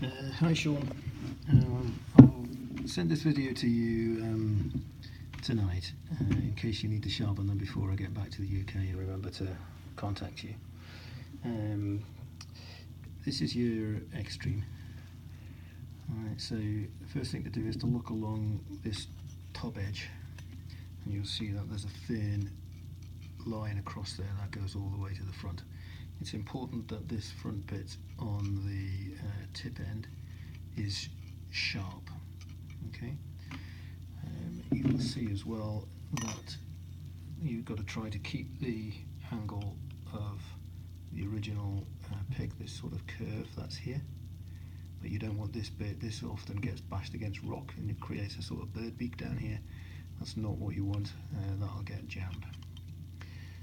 Hi Sean, I'll send this video to you tonight in case you need to sharpen them before I get back to the UK and remember to contact you. This is your X Dream. Alright, so the first thing to do is to look along this top edge and you'll see that there's a thin line across there that goes all the way to the front. It's important that this front bit on the tip end is sharp. Okay. You will see as well that you've got to try to keep the angle of the original peg, this sort of curve that's here, but you don't want this bit. This often gets bashed against rock and it creates a sort of bird beak down here. That's not what you want. That'll get jammed.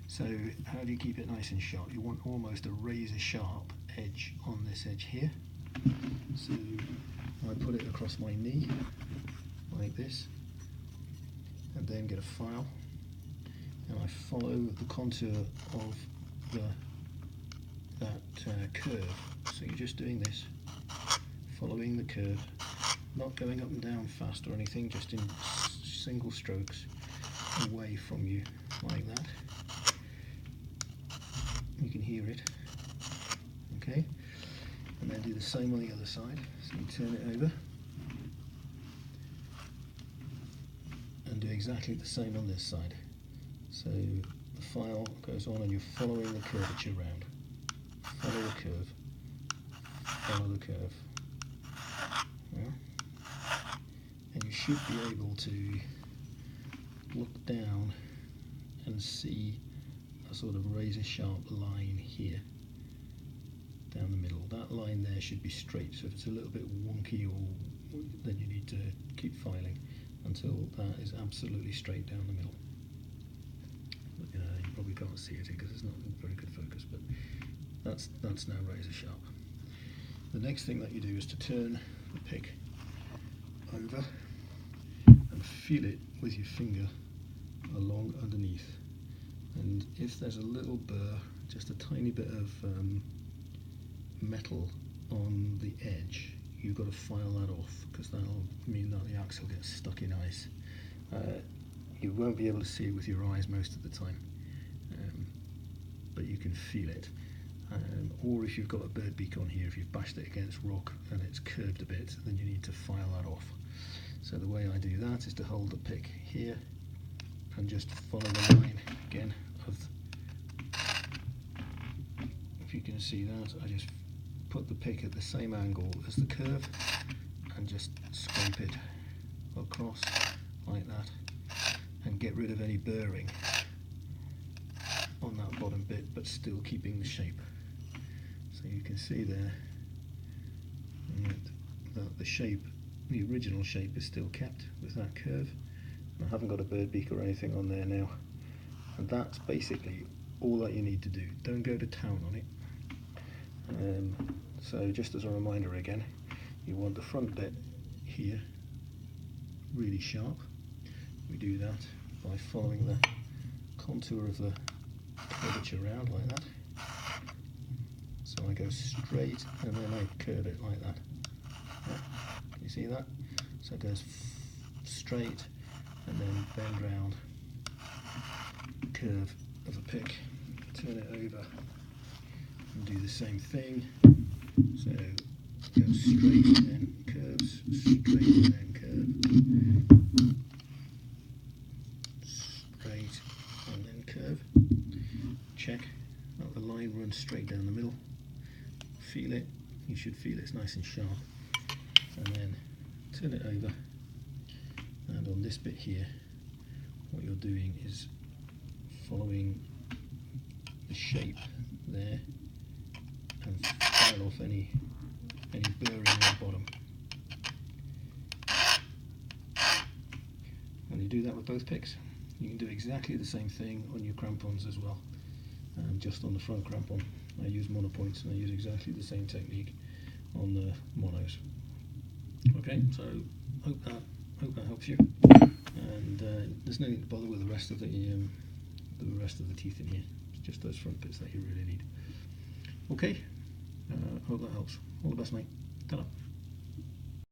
So how do you keep it nice and sharp? You want almost a razor sharp edge on this edge here. So I put it across my knee like this and then get a file and I follow the contour of that curve. So you're just doing this, following the curve, not going up and down fast or anything, just in single strokes away from you like that. You can hear it, okay, and then do the same on the other side. So you turn it over and do exactly the same on this side. So the file goes on and you're following the curvature round. Follow the curve, follow the curve. Yeah. And you should be able to look down and see a sort of razor sharp line here down the middle. That line there should be straight, so if it's a little bit wonky, or then you need to keep filing until that is absolutely straight down the middle. You probably can't see it because it's not in very good focus, but that's now razor sharp. The next thing that you do is to turn the pick over and feel it with your finger along underneath. And if there's a little burr, just a tiny bit of metal on the edge, you've got to file that off because that'll mean that the axle gets stuck in ice. You won't be able to see it with your eyes most of the time, but you can feel it. Or if you've got a bird beak on here, if you've bashed it against rock and it's curved a bit, then you need to file that off. So the way I do that is to hold the pick here and just follow the line again of, if you can see that, I just put the pick at the same angle as the curve and just scrape it across like that and get rid of any burring on that bottom bit, but still keeping the shape. So you can see there that the shape, the original shape, is still kept with that curve. I haven't got a bird beak or anything on there now, and that's basically all that you need to do. Don't go to town on it. So just as a reminder again, you want the front bit here really sharp. We do that by following the contour of the curvature around like that. So I go straight and then I curve it like that. Yeah. Can you see that? So it goes straight and then bend round, curve of the pick, turn it over and do the same thing. So go straight and then curves, straight and then curve, straight and then curve. Check that the line runs straight down the middle. Feel it, you should feel it's nice and sharp, and then turn it over. And on this bit here, what you're doing is following the shape there and file off any burring on the bottom. When you do that with both picks, you can do exactly the same thing on your crampons as well. Just on the front crampon, I use monopoints and I use exactly the same technique on the monos. Okay, so hope that helps you. And there's no need to bother with the rest of the teeth in here. It's just those front bits that you really need. Okay, hope that helps. All the best, mate. Ta-ra.